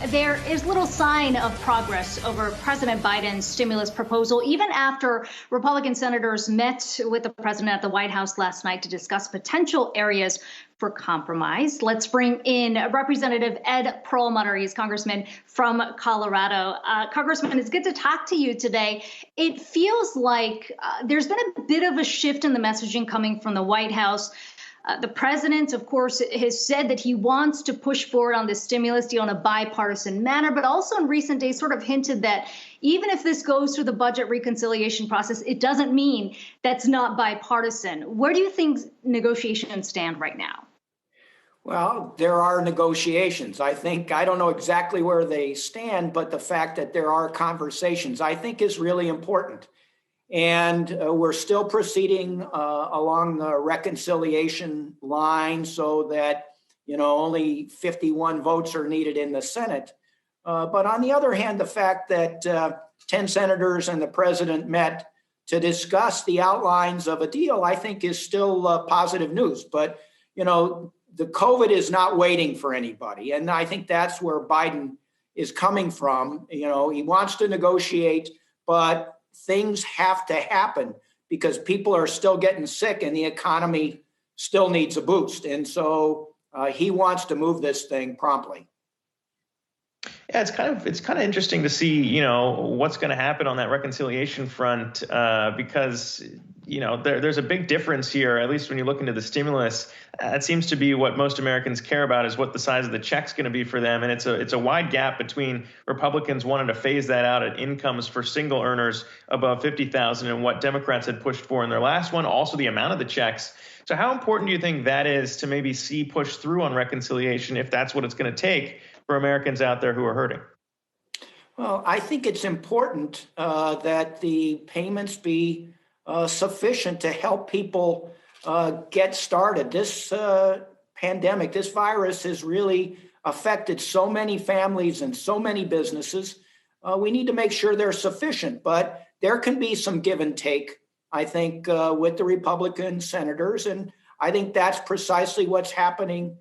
there is little sign of progress over President Biden's stimulus proposal, even after Republican senators met with the president at the White House last night to discuss potential areas for compromise. Let's bring in Representative Ed Perlmutter. He's congressman from Colorado. Congressman, it's good to talk to you today. It feels like there's been a bit of a shift in the messaging coming from the White House. The president, of course, has said that he wants to push forward on this stimulus deal in a bipartisan manner, but also in recent days sort of hinted that even if this goes through the budget reconciliation process, it doesn't mean that's not bipartisan. Where do you think negotiations stand right now? Well, there are negotiations. I don't know exactly where they stand, but the fact that there are conversations, I think, is really important. And we're still proceeding along the reconciliation line so that, only 51 votes are needed in the Senate. But on the other hand, the fact that 10 senators and the president met to discuss the outlines of a deal, I think is still positive news. But, the COVID is not waiting for anybody. And I think that's where Biden is coming from. He wants to negotiate, but things have to happen because people are still getting sick and the economy still needs a boost. And so he wants to move this thing promptly. Yeah, it's kind of interesting to see, what's going to happen on that reconciliation front, because, there's a big difference here, at least when you look into the stimulus. It seems to be what most Americans care about is what the size of the check's going to be for them. And it's a wide gap between Republicans wanting to phase that out at incomes for single earners above $50,000 and what Democrats had pushed for in their last one, also the amount of the checks. So how important do you think that is to maybe see pushed through on reconciliation if that's what it's going to take for Americans out there who are hurting? Well, I think it's important that the payments be sufficient to help people get started. This pandemic, this virus has really affected so many families and so many businesses. We need to make sure they're sufficient, but there can be some give and take, I think, with the Republican senators. And I think that's precisely what's happening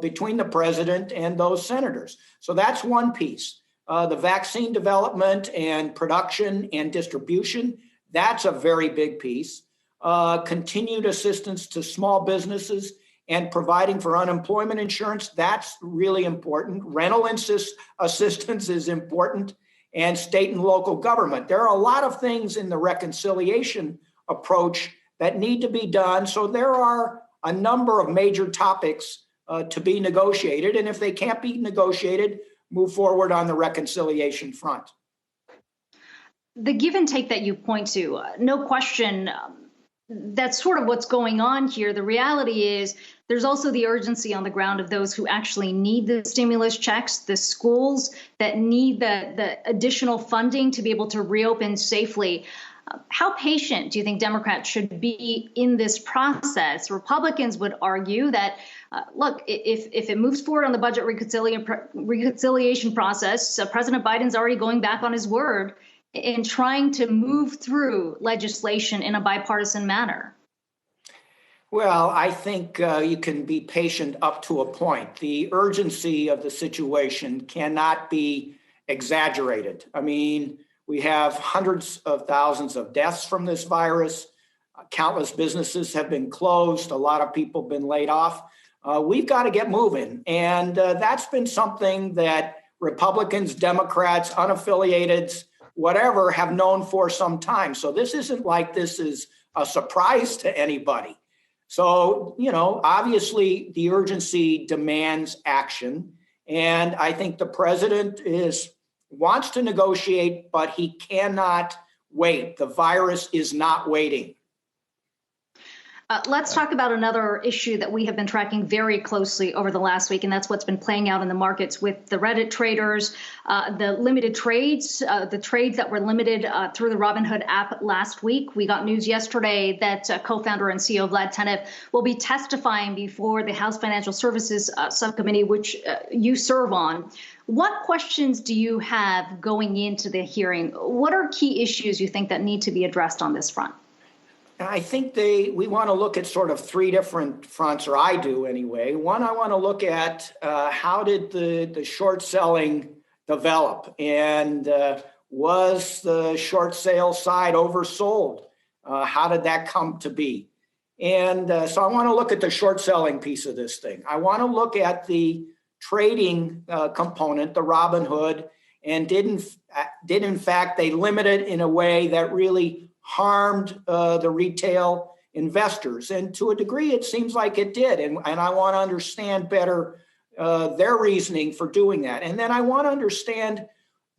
between the president and those senators. So that's one piece. The vaccine development and production and distribution, that's a very big piece. Continued assistance to small businesses and providing for unemployment insurance, that's really important. Rental assistance is important, and state and local government. There are a lot of things in the reconciliation approach that need to be done. So there are a number of major topics to be negotiated. And if they can't be negotiated, move forward on the reconciliation front. The give and take that you point to, no question, that's sort of what's going on here. The reality is there's also the urgency on the ground of those who actually need the stimulus checks, the schools that need the additional funding to be able to reopen safely. How patient do you think Democrats should be in this process? Republicans would argue that, look, if it moves forward on the budget reconciliation process, President Biden's already going back on his word in trying to move through legislation in a bipartisan manner. Well, I think you can be patient up to a point. The urgency of the situation cannot be exaggerated. I mean, we have hundreds of thousands of deaths from this virus. Countless businesses have been closed. A lot of people have been laid off. We've got to get moving. And that's been something that Republicans, Democrats, unaffiliated, whatever, have known for some time. So this isn't like this is a surprise to anybody. So, obviously the urgency demands action. And I think the president wants to negotiate, but he cannot wait. The virus is not waiting. Let's talk about another issue that we have been tracking very closely over the last week, and that's what's been playing out in the markets with the Reddit traders, the limited trades, the trades that were limited through the Robinhood app last week. We got news yesterday that co-founder and CEO Vlad Tenev will be testifying before the House Financial Services Subcommittee, which you serve on. What questions do you have going into the hearing? What are key issues you think that need to be addressed on this front? I think we want to look at sort of three different fronts, or I do anyway. One, I want to look at how did the short selling develop, and was the short sale side oversold? How did that come to be? And so I want to look at the short selling piece of this thing. I want to look at the trading component, the Robinhood, and did in fact they limit it in a way that really harmed the retail investors. And to a degree, it seems like it did. And I want to understand better their reasoning for doing that. And then I want to understand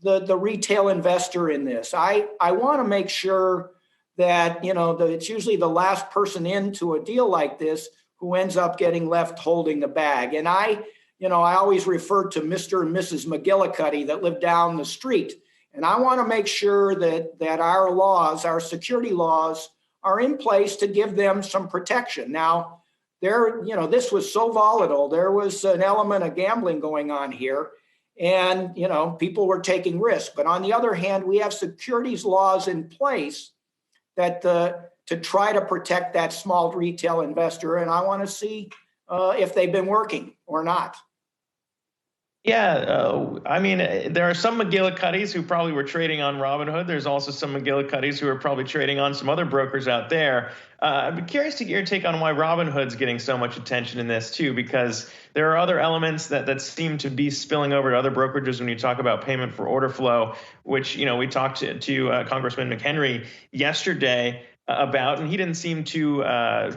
the retail investor in this. I want to make sure that, it's usually the last person into a deal like this who ends up getting left holding the bag. And I always refer to Mr. and Mrs. McGillicuddy that live down the street. And I want to make sure that our laws, our security laws, are in place to give them some protection. Now, this was so volatile. There was an element of gambling going on here, and people were taking risks. But on the other hand, we have securities laws in place that to try to protect that small retail investor. And I want to see if they've been working or not. Yeah, there are some McGillicuddies who probably were trading on Robinhood. There's also some McGillicuddies who are probably trading on some other brokers out there. I'd be curious to get your take on why Robinhood's getting so much attention in this too, because there are other elements that seem to be spilling over to other brokerages when you talk about payment for order flow, which we talked to Congressman McHenry yesterday about, and he didn't seem too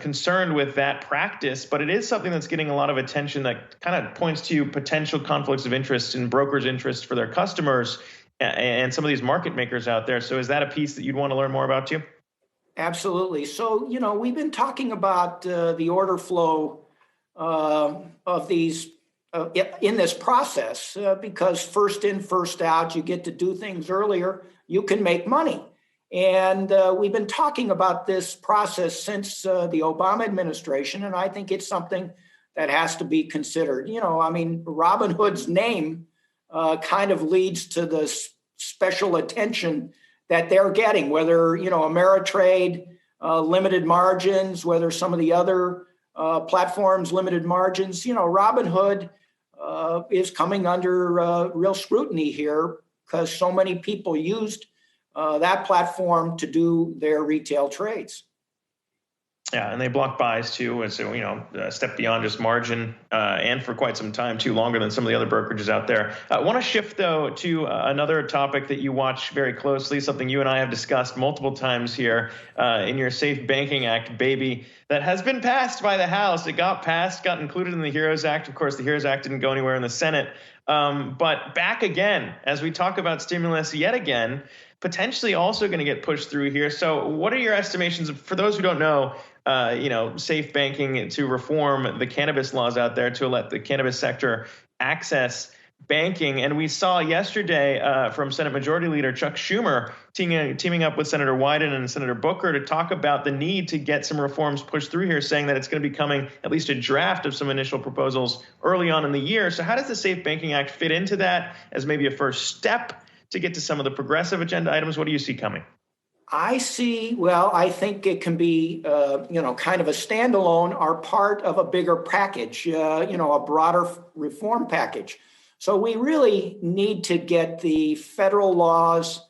concerned with that practice, but it is something that's getting a lot of attention that kind of points to potential conflicts of interest in brokers' interest for their customers and some of these market makers out there. So is that a piece that you'd want to learn more about too? Absolutely. So, we've been talking about the order flow of these in this process because first in, first out, you get to do things earlier, you can make money. And we've been talking about this process since the Obama administration, and I think it's something that has to be considered. Robinhood's name kind of leads to the special attention that they're getting, whether, Ameritrade, limited margins, whether some of the other platforms, limited margins. Robinhood is coming under real scrutiny here because so many people used that platform to do their retail trades. Yeah, and they block buys too, and so a step beyond just margin, and for quite some time too, longer than some of the other brokerages out there. I want to shift though to another topic that you watch very closely, something you and I have discussed multiple times here in your Safe Banking Act, baby, that has been passed by the House. It got passed, got included in the HEROES Act. Of course, the HEROES Act didn't go anywhere in the Senate, but back again as we talk about stimulus yet again. Potentially also going to get pushed through here. So what are your estimations for those who don't know, safe banking to reform the cannabis laws out there to let the cannabis sector access banking? And we saw yesterday from Senate Majority Leader Chuck Schumer teaming up with Senator Wyden and Senator Booker to talk about the need to get some reforms pushed through here, saying that it's going to be coming at least a draft of some initial proposals early on in the year. So how does the Safe Banking Act fit into that as maybe a first step to get to some of the progressive agenda items? What do you see coming? I think it can be, kind of a standalone or part of a bigger package, a broader reform package. So we really need to get the federal laws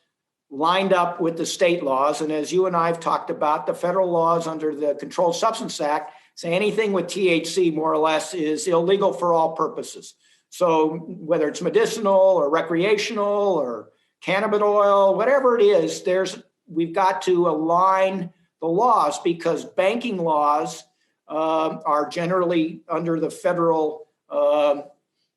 lined up with the state laws. And as you and I have talked about, the federal laws under the Controlled Substance Act say anything with THC more or less is illegal for all purposes. So whether it's medicinal or recreational or cannabis oil, whatever it is, we've got to align the laws because banking laws are generally under the federal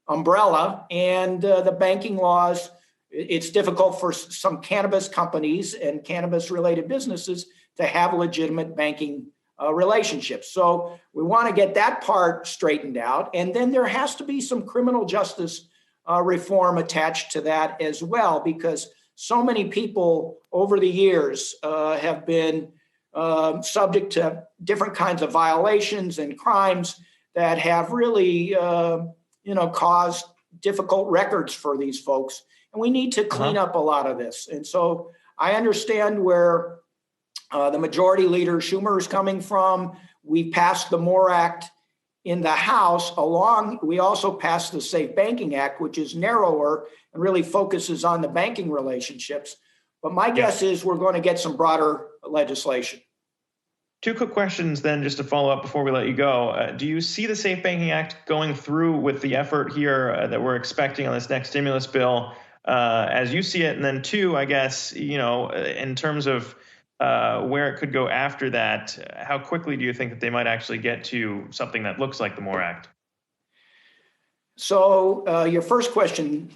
umbrella, and the banking laws, it's difficult for some cannabis companies and cannabis-related businesses to have legitimate banking relationships. So we want to get that part straightened out. And then there has to be some criminal justice reform attached to that as well, because so many people over the years have been subject to different kinds of violations and crimes that have really, caused difficult records for these folks. And we need to clean up a lot of this. And so I understand where the Majority Leader Schumer is coming from. We passed the MORE Act in the House. We also passed the Safe Banking Act, which is narrower and really focuses on the banking relationships. But my guess is we're going to get some broader legislation. Two quick questions then, just to follow up before we let you go. Do you see the Safe Banking Act going through with the effort here that we're expecting on this next stimulus bill as you see it? And then two, I guess, in terms of where it could go after that, how quickly do you think that they might actually get to something that looks like the MORE Act? So your first question,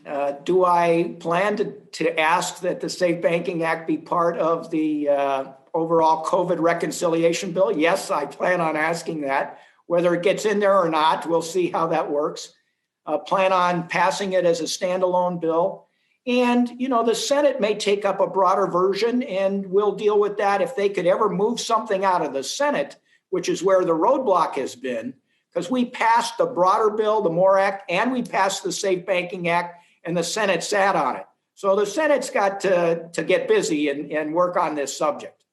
do I plan to ask that the Safe Banking Act be part of the overall COVID reconciliation bill? Yes, I plan on asking that. Whether it gets in there or not, we'll see how that works. Plan on passing it as a standalone bill. And, the Senate may take up a broader version, and we'll deal with that if they could ever move something out of the Senate, which is where the roadblock has been, because we passed the broader bill, the MORE Act, and we passed the Safe Banking Act, and the Senate sat on it. So the Senate's got to get busy and work on this subject.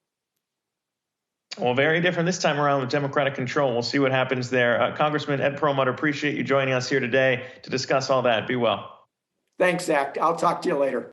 Well, very different this time around with Democratic control. We'll see what happens there. Congressman Ed Perlmutter, appreciate you joining us here today to discuss all that. Be well. Thanks, Zach. I'll talk to you later.